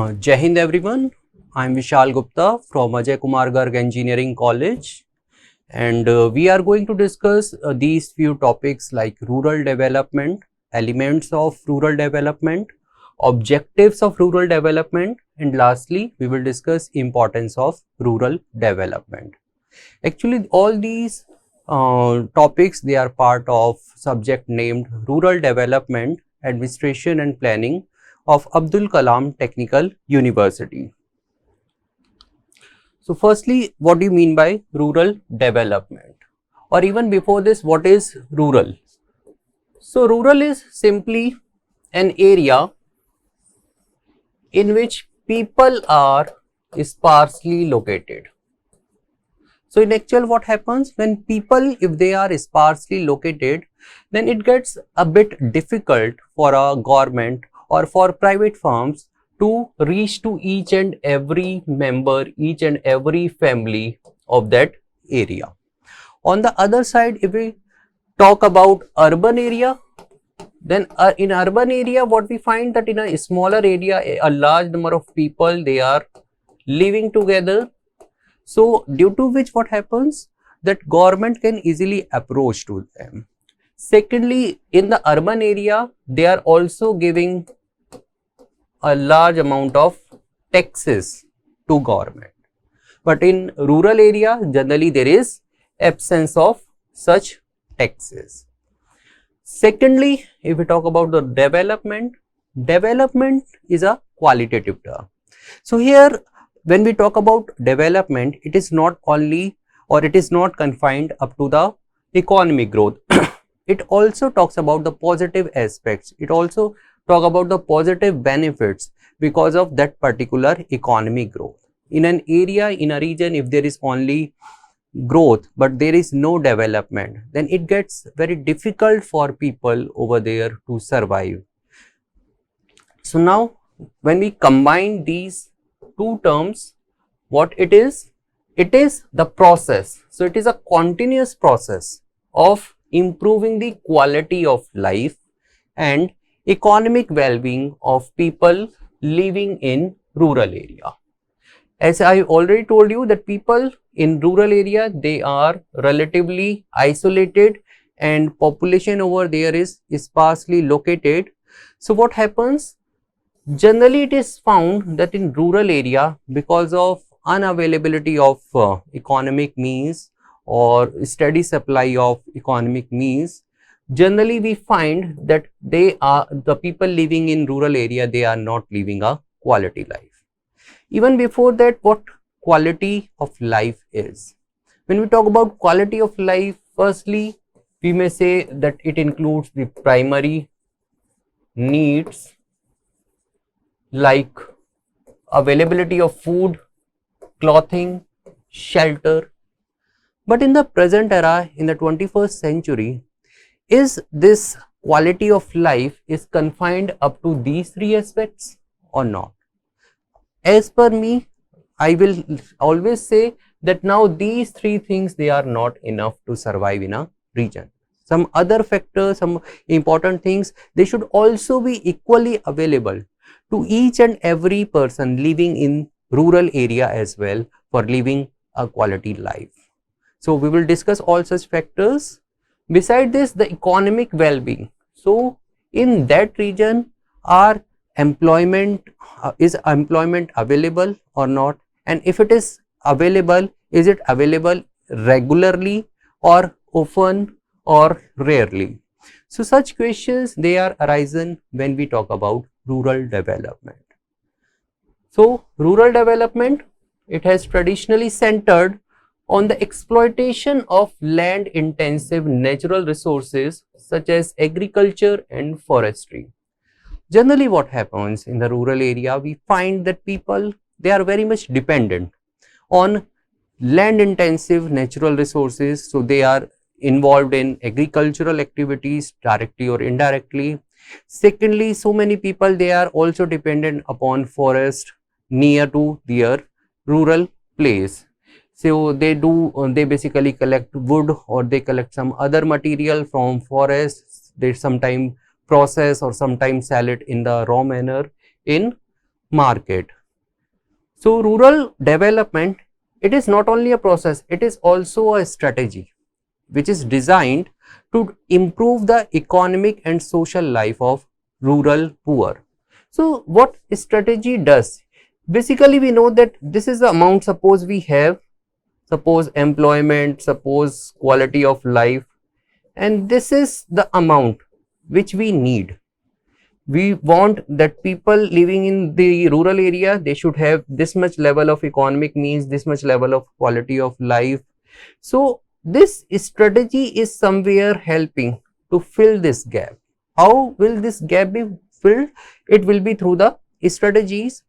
Jai Hind everyone, I am Vishal Gupta from Ajay Kumar Garg Engineering College, and we are going to discuss these few topics like rural development, elements of rural development, objectives of rural development, and lastly we will discuss importance of rural development. Actually all these topics, they are part of subject named Rural Development, Administration and Planning of Abdul Kalam Technical University. So firstly, what do you mean by rural development? Or even before this, what is rural? So rural is simply an area in which people are sparsely located. So in actual, what happens when people, if they are sparsely located, then it gets a bit difficult for a government or for private firms to reach to each and every member, each and every family of that area. On the other side, if we talk about urban area, then in urban area, what we find that in a smaller area, a large number of people, they are living together. So due to which what happens, that government can easily approach to them. Secondly, in the urban area, they are also giving a large amount of taxes to government. But in rural area, generally there is absence of such taxes. Secondly, if we talk about the development, development is a qualitative term. So here, when we talk about development, it is not only or it is not confined up to the economic growth. It also talks about the positive aspects. It also talk about the positive benefits because of that particular economic growth. In an area, in a region, if there is only growth but there is no development, then it gets very difficult for people over there to survive. So now when we combine these two terms, what it is the process. So it is a continuous process of improving the quality of life and economic well-being of people living in rural area. As I already told you that people in rural area, they are relatively isolated and population over there is sparsely located. So what happens? Generally it is found that in rural area, because of unavailability of economic means or steady supply of economic means, generally we find that the people living in rural area, they are not living a quality life. Even before that, what quality of life is? When we talk about quality of life, firstly we may say that it includes the primary needs like availability of food, clothing, shelter. But in the present era, in the 21st century, is this quality of life is confined up to these three aspects or not? As per me, I will always say that now these three things, they are not enough to survive in a region. Some other factors, some important things, they should also be equally available to each and every person living in rural area as well for living a quality life. So we will discuss all such factors. Beside this, the economic well-being. So in that region, is employment available or not? And if it is available, is it available regularly or often or rarely? So such questions, they are arisen when we talk about rural development. So rural development, it has traditionally centered on the exploitation of land intensive natural resources such as agriculture and forestry. Generally what happens in the rural area, we find that people, they are very much dependent on land intensive natural resources. So they are involved in agricultural activities directly or indirectly. Secondly, so many people, they are also dependent upon forest near to their rural place. So they basically collect wood or they collect some other material from forests. They sometimes process or sometimes sell it in the raw manner in market. So rural development, it is not only a process, it is also a strategy which is designed to improve the economic and social life of rural poor. So what strategy does? Basically we know that this is the amount, suppose we have, suppose employment, suppose quality of life, and this is the amount which we need. We want that people living in the rural area, they should have this much level of economic means, this much level of quality of life. So this strategy is somewhere helping to fill this gap. How will this gap be filled? It will be through the strategies.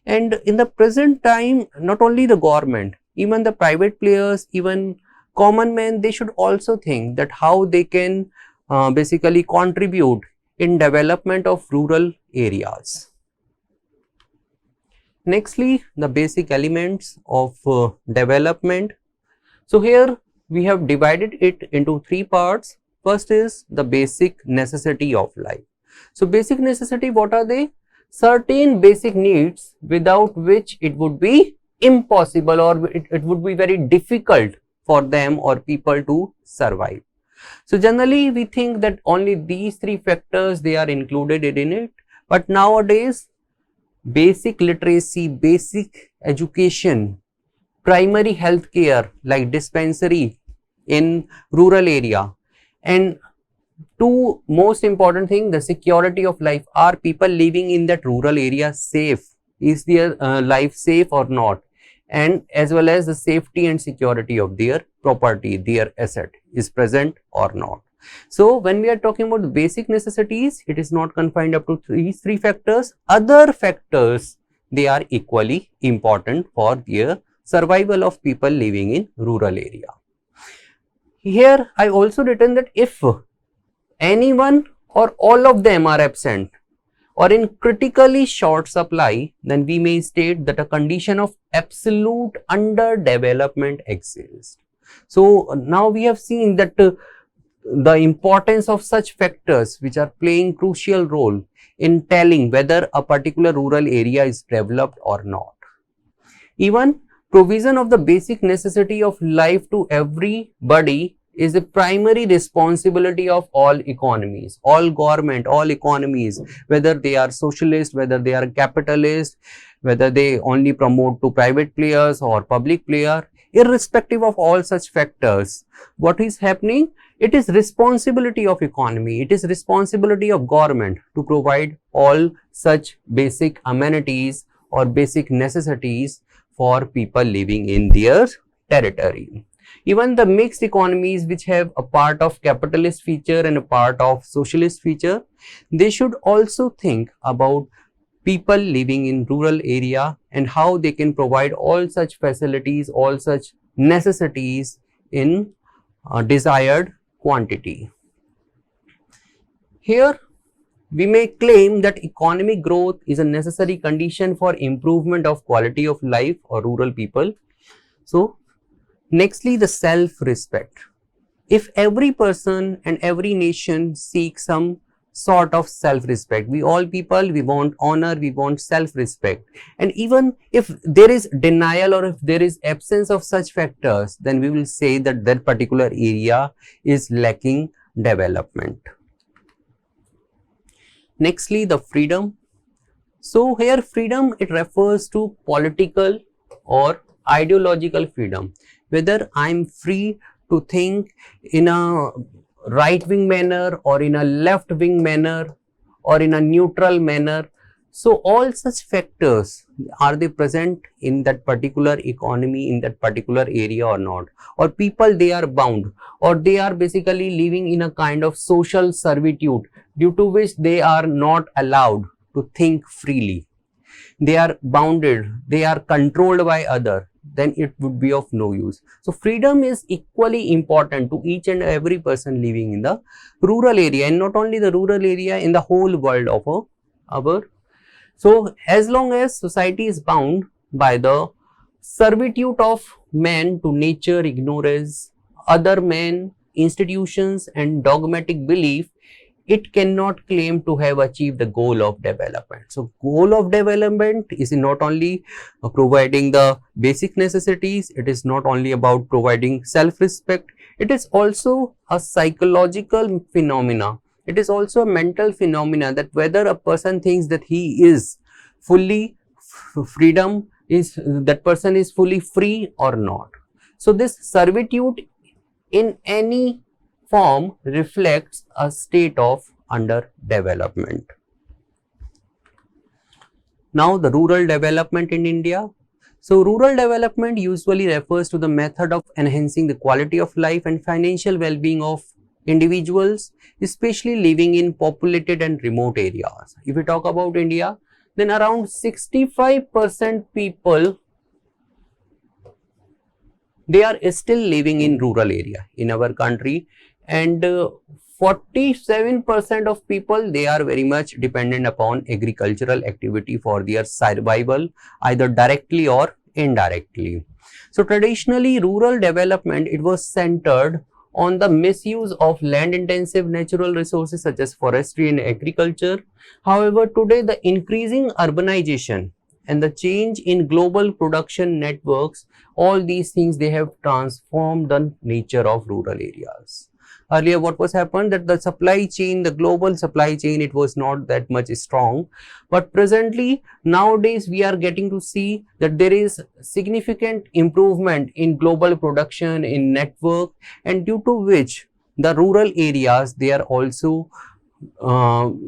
And in the present time, not only the government, even the private players, even common men, they should also think that how they can basically contribute in development of rural areas. Nextly, the basic elements of development. So here we have divided it into three parts. First is the basic necessity of life. So basic necessity, what are they? Certain basic needs without which it would be impossible, or it would be very difficult for them or people to survive. So generally we think that only these three factors, they are included in it, but nowadays basic literacy, basic education, primary health care like dispensary in rural area, and two most important thing, the security of life. Are people living in that rural area safe? Is their life safe or not? And as well as the safety and security of their property, their asset is present or not. So when we are talking about the basic necessities, it is not confined up to these three factors. Other factors, they are equally important for their survival of people living in rural area. Here I also written that if anyone or all of them are absent or in critically short supply, then we may state that a condition of absolute underdevelopment exists. So now we have seen that the importance of such factors which are playing crucial role in telling whether a particular rural area is developed or not. Even provision of the basic necessity of life to everybody is the primary responsibility of all economies, all government, all economies, whether they are socialist, whether they are capitalist, whether they only promote to private players or public player, irrespective of all such factors. What is happening? It is responsibility of economy, it is responsibility of government to provide all such basic amenities or basic necessities for people living in their territory. Even the mixed economies which have a part of capitalist feature and a part of socialist feature, they should also think about people living in rural area and how they can provide all such facilities, all such necessities in desired quantity. Here we may claim that economic growth is a necessary condition for improvement of quality of life of rural people. So nextly, the self-respect. If every person and every nation seeks some sort of self-respect, we all people, we want honor, we want self-respect, and even if there is denial or if there is absence of such factors, then we will say that that particular area is lacking development. Nextly, the freedom. So here freedom, it refers to political or ideological freedom, whether I am free to think in a right wing manner or in a left wing manner or in a neutral manner. So all such factors, are they present in that particular economy, in that particular area or not? Or people, they are bound, or they are basically living in a kind of social servitude due to which they are not allowed to think freely. They are bounded, they are controlled by others, then it would be of no use. So freedom is equally important to each and every person living in the rural area, and not only the rural area, in the whole world of our. So as long as society is bound by the servitude of man to nature, ignorance, other men, institutions and dogmatic belief, it cannot claim to have achieved the goal of development. So goal of development is not only providing the basic necessities, it is not only about providing self-respect, it is also a psychological phenomena. It is also a mental phenomena that whether a person thinks that he is fully freedom, is that person is fully free or not. So this servitude in any form reflects a state of underdevelopment. Now the rural development in India. So rural development usually refers to the method of enhancing the quality of life and financial well-being of individuals, especially living in populated and remote areas. If we talk about India, then around 65% people, they are still living in rural area in our country, and 47% of people, they are very much dependent upon agricultural activity for their survival, either directly or indirectly. So traditionally rural development, it was centered on the misuse of land intensive natural resources such as forestry and agriculture. However, today the increasing urbanization and the change in global production networks, all these things, they have transformed the nature of rural areas. Earlier what was happened, that the supply chain, the global supply chain, it was not that much strong, but presently nowadays we are getting to see that there is significant improvement in global production, in network, and due to which the rural areas, they are also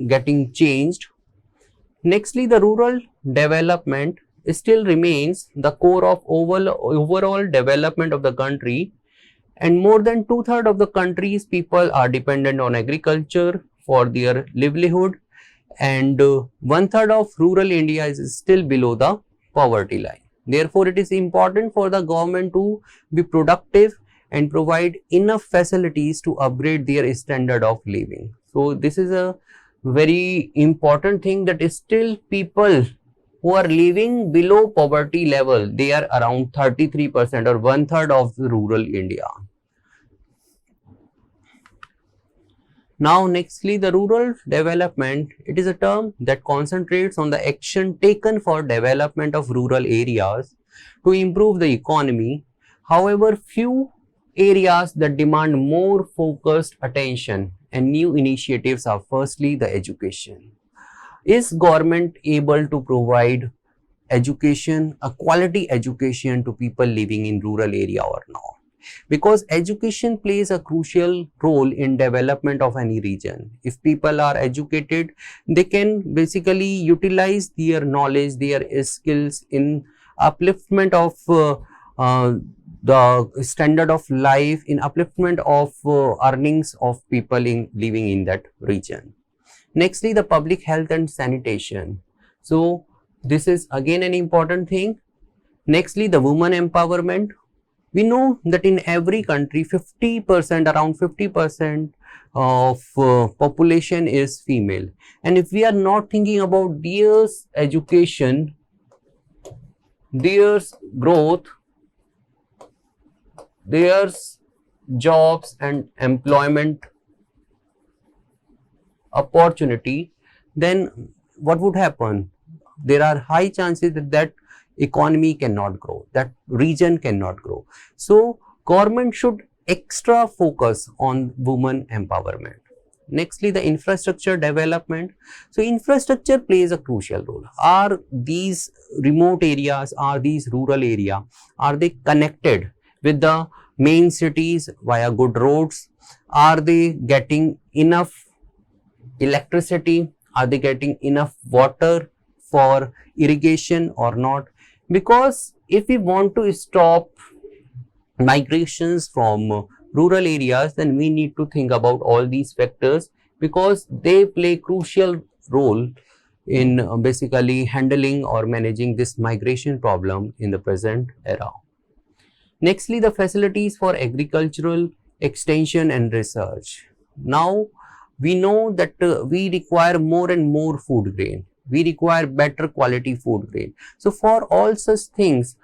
getting changed. Nextly, the rural development still remains the core of overall development of the country, and more than 2/3 of the country's people are dependent on agriculture for their livelihood, and 1/3 of rural India is still below the poverty line. Therefore, it is important for the government to be productive and provide enough facilities to upgrade their standard of living. So this is a very important thing, that is still people who are living below poverty level, they are around 33% or 1/3 of the rural India. Now nextly, the rural development, it is a term that concentrates on the action taken for development of rural areas to improve the economy. However, few areas that demand more focused attention and new initiatives are firstly the education. Is government able to provide education, a quality education to people living in rural area or not? Because education plays a crucial role in development of any region. If people are educated, they can basically utilize their knowledge, their skills in upliftment of the standard of life, in upliftment of earnings of people living in that region. Nextly, the public health and sanitation. So this is again an important thing. Nextly, the women empowerment. We know that in every country 50%, around 50% of population is female, and if we are not thinking about their education, their growth, their jobs and employment opportunity, then what would happen? There are high chances that that economy cannot grow, that region cannot grow. So government should extra focus on women empowerment. Nextly, the infrastructure development. So infrastructure plays a crucial role. Are these remote areas, are these rural area, are they connected with the main cities via good roads? Are they getting enough electricity? Are they getting enough water for irrigation or not? Because if we want to stop migrations from rural areas, then we need to think about all these factors, because they play crucial role in basically handling or managing this migration problem in the present era. Nextly, the facilities for agricultural extension and research. Now we know that we require more and more food grain, we require better quality food grain. So for all such things,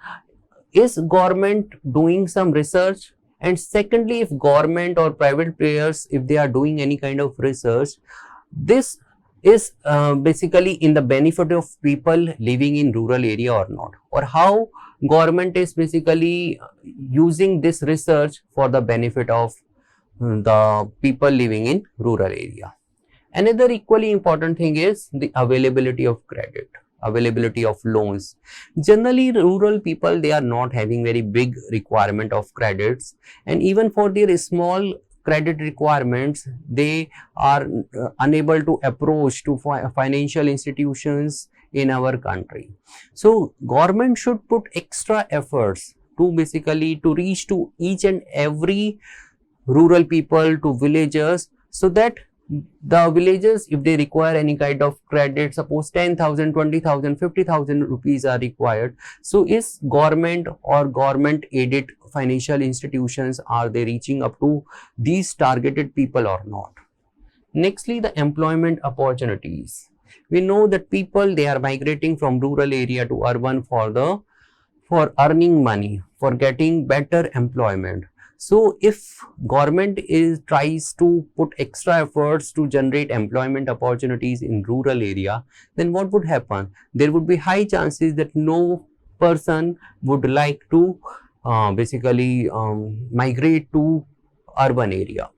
is government doing some research? And secondly, if government or private players, if they are doing any kind of research, this is basically in the benefit of people living in rural area or not, or how government is basically using this research for the benefit of the people living in rural area. Another equally important thing is the availability of credit, availability of loans. Generally, rural people, they are not having very big requirement of credits, and even for their small credit requirements, they are unable to approach to financial institutions in our country. So government should put extra efforts to basically to reach to each and every rural people, to villagers, so that the villagers, if they require any kind of credit, suppose 10,000, 20,000, 50,000 rupees are required, so is government or government aided financial institutions, are they reaching up to these targeted people or not? Nextly, the employment opportunities. We know that people, they are migrating from rural area to urban for earning money, for getting better employment. So if government tries to put extra efforts to generate employment opportunities in rural area, then what would happen? There would be high chances that no person would like to basically migrate to urban area.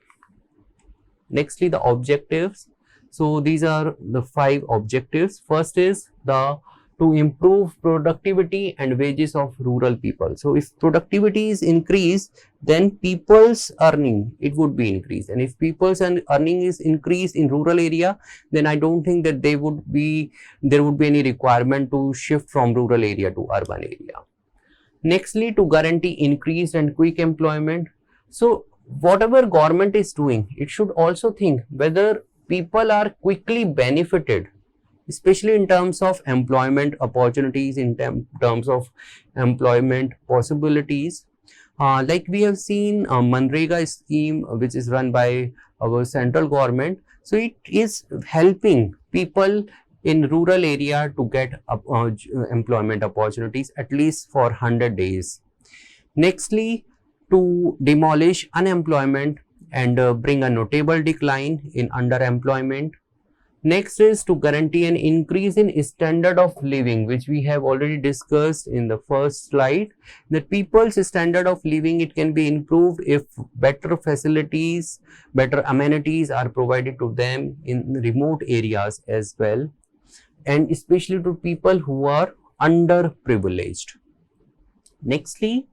Nextly, the objectives. So these are the 5 objectives. First is to improve productivity and wages of rural people. So if productivity is increased, then people's earning, it would be increased, and if people's earning is increased in rural area, then I don't think that there would be any requirement to shift from rural area to urban area. Nextly, to guarantee increased and quick employment. So whatever government is doing, it should also think whether people are quickly benefited, especially in terms of employment opportunities, in terms of employment possibilities. Like we have seen Manrega scheme, which is run by our central government. So it is helping people in rural area to get employment opportunities at least for 100 days. Nextly, to demolish unemployment and bring a notable decline in underemployment. Next is to guarantee an increase in standard of living, which we have already discussed in the first slide, that people's standard of living, it can be improved if better facilities, better amenities are provided to them in remote areas as well, and especially to people who are underprivileged. Nextly,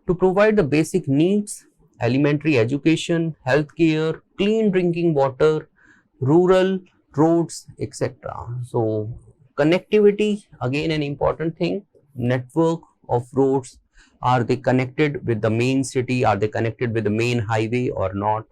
to provide the basic needs, elementary education, healthcare, clean drinking water, rural roads, etc. So connectivity, again an important thing. Network of roads, are they connected with the main city, are they connected with the main highway or not?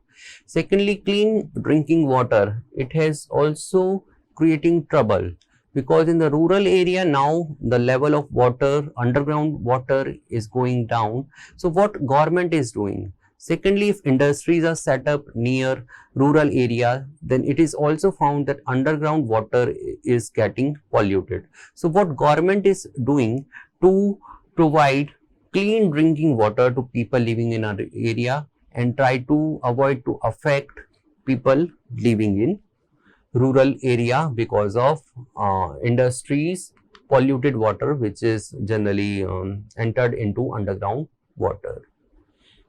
Secondly, clean drinking water, it has also creating trouble, because in the rural area now the level of water, underground water, is going down. So what government is doing? Secondly, if industries are set up near rural area, then it is also found that underground water is getting polluted. So what government is doing to provide clean drinking water to people living in our area, and try to avoid to affect people living in rural area because of industries, polluted water, which is generally entered into underground water.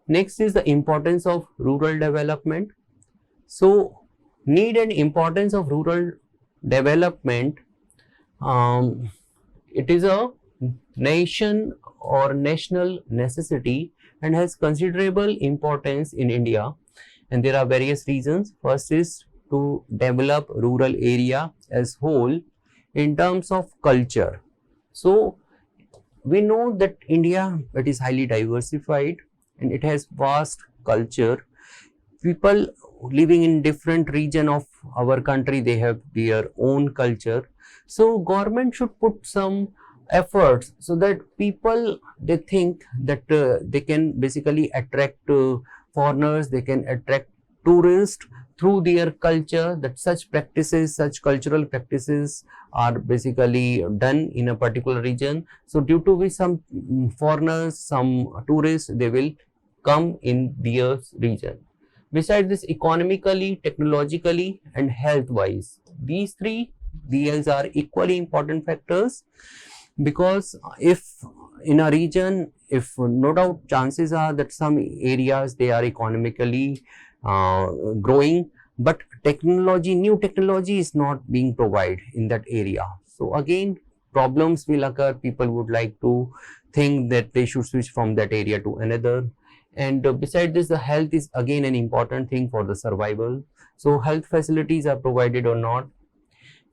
Next is the importance of rural development. So need and importance of rural development, it is a nation or national necessity and has considerable importance in India, and there are various reasons. First is to develop rural area as whole in terms of culture. So we know that India, it is highly diversified and it has vast culture. People living in different region of our country, they have their own culture. So government should put some efforts so that people, they think that they can basically attract foreigners, they can attract tourists through their culture, that such practices, such cultural practices are basically done in a particular region. So due to which some foreigners, some tourists, they will come in their region. Besides this, economically, technologically, and health wise, these three DLs are equally important factors, because if in a region, if no doubt chances are that some areas they are economically growing, but new technology is not being provided in that area. So again, problems will occur. People would like to think that they should switch from that area to another. And beside this, the health is again an important thing for the survival. So health facilities are provided or not.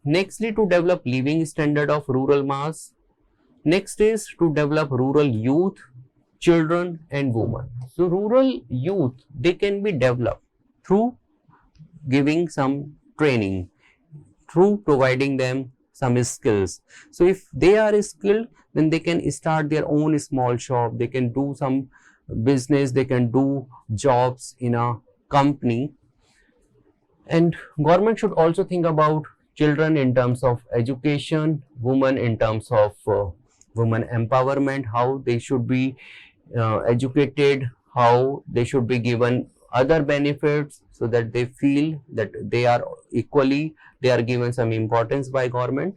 Nextly, to develop living standard of rural mass. Next is to develop rural youth, children and women. So rural youth, they can be developed through giving some training, through providing them some skills. So if they are skilled, then they can start their own small shop, they can do some business, they can do jobs in a company. And government should also think about children in terms of education, women in terms of women empowerment, how they should be educated, how they should be given other benefits, so that they feel that they are given some importance by government.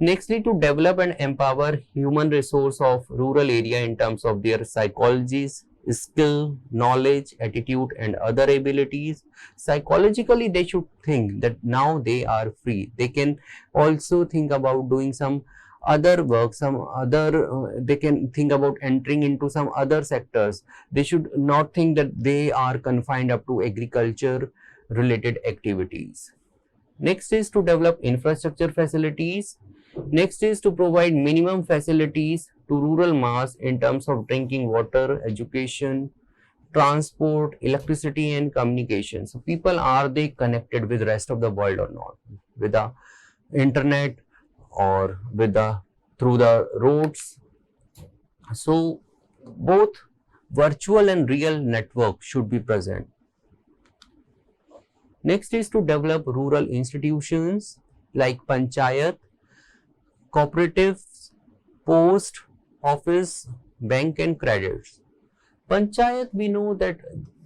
Nextly, to develop and empower human resource of rural area in terms of their psychologies, skill, knowledge, attitude and other abilities. Psychologically, they should think that now they are free. They can also think about doing some other work, they can think about entering into some other sectors. They should not think that they are confined up to agriculture related activities. Next is to develop infrastructure facilities. Next is to provide minimum facilities to rural mass in terms of drinking water, education, transport, electricity and communication. So people, are they connected with the rest of the world or not, with the internet or with through the roads? So both virtual and real network should be present. Next is to develop rural institutions like panchayat, cooperatives, post office, bank and credits. Panchayat, we know that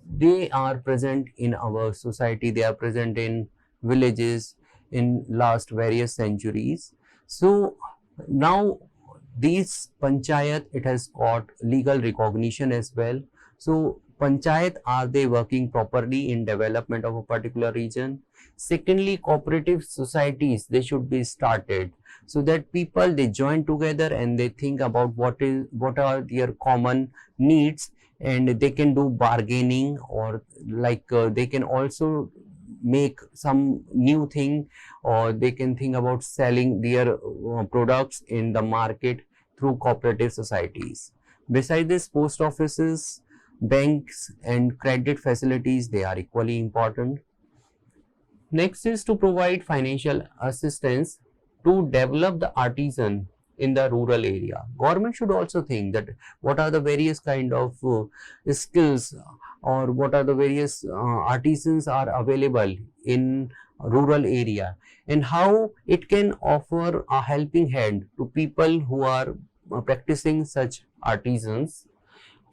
they are present in our society, they are present in villages in last various centuries. So now these panchayat, it has got legal recognition as well. So panchayat, are they working properly in development of a particular region? Secondly, cooperative societies, they should be started, so that people, they join together and they think about what are their common needs, and they can do bargaining, or like they can also make some new thing, or they can think about selling their products in the market through cooperative societies. Besides this, post offices, banks and credit facilities, they are equally important. Next is to provide financial assistance to develop the artisan in the rural area. Government should also think that what are the various kind of skills, or what are the various artisans are available in rural area, and how it can offer a helping hand to people who are practicing such artisans.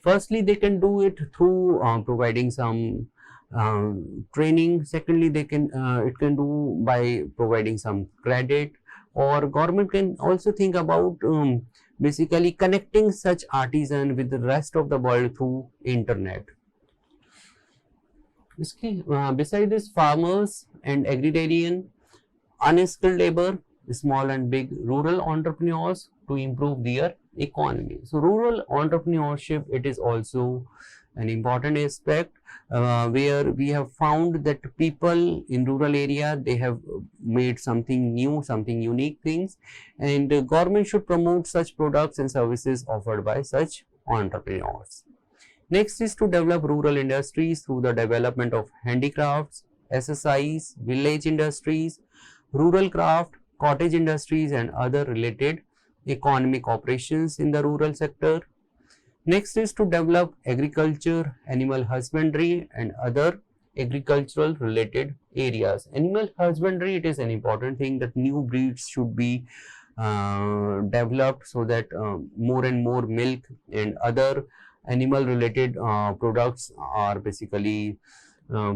Firstly, they can do it through providing some training. Secondly, they can it can do by providing some credit, or government can also think about basically connecting such artisan with the rest of the world through internet. Beside this, farmers and agrarian, unskilled labor, small and big rural entrepreneurs to improve their economy. So rural entrepreneurship, it is also an important aspect where we have found that people in rural area, they have made something new, something unique things, and the government should promote such products and services offered by such entrepreneurs. Next is to develop rural industries through the development of handicrafts, SSIs, village industries, rural craft, cottage industries and other related economic operations in the rural sector. Next is to develop agriculture, animal husbandry and other agricultural related areas. Animal husbandry, it is an important thing that new breeds should be developed, so that more and more milk and other animal related products are basically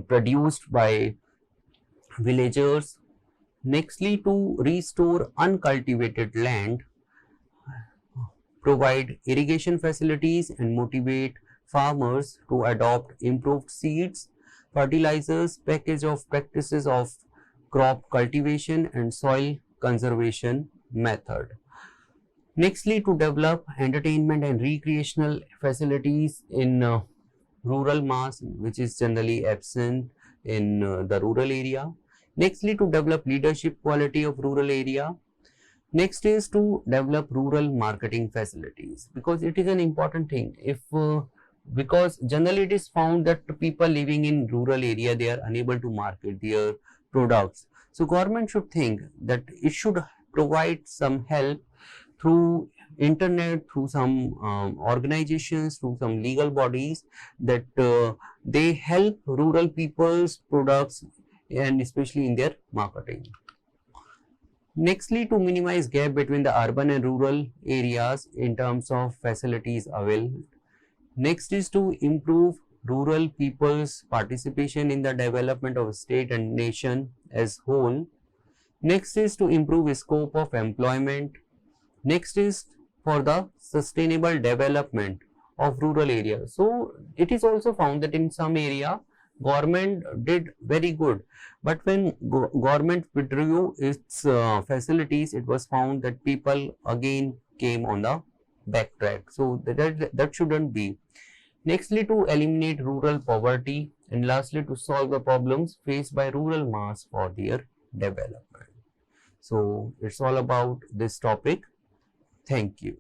produced by villagers. Nextly, to restore uncultivated land, provide irrigation facilities and motivate farmers to adopt improved seeds, fertilizers, package of practices of crop cultivation and soil conservation method. Nextly, to develop entertainment and recreational facilities in rural mass, which is generally absent in the rural area. Nextly, to develop leadership quality of rural area. Next is to develop rural marketing facilities, because it is an important thing. If because generally it is found that people living in rural area, they are unable to market their products. So government should think that it should provide some help through internet, through some organizations, through some legal bodies, that they help rural people's products and especially in their marketing. Nextly, to minimize gap between the urban and rural areas in terms of facilities available. Next is to improve rural people's participation in the development of state and nation as whole. Next is to improve scope of employment. Next is for the sustainable development of rural areas. So it is also found that in some area government did very good, but when government withdrew its facilities, it was found that people again came on the backtrack. So that shouldn't be. Nextly, to eliminate rural poverty, and lastly to solve the problems faced by rural mass for their development. So it's all about this topic. Thank you.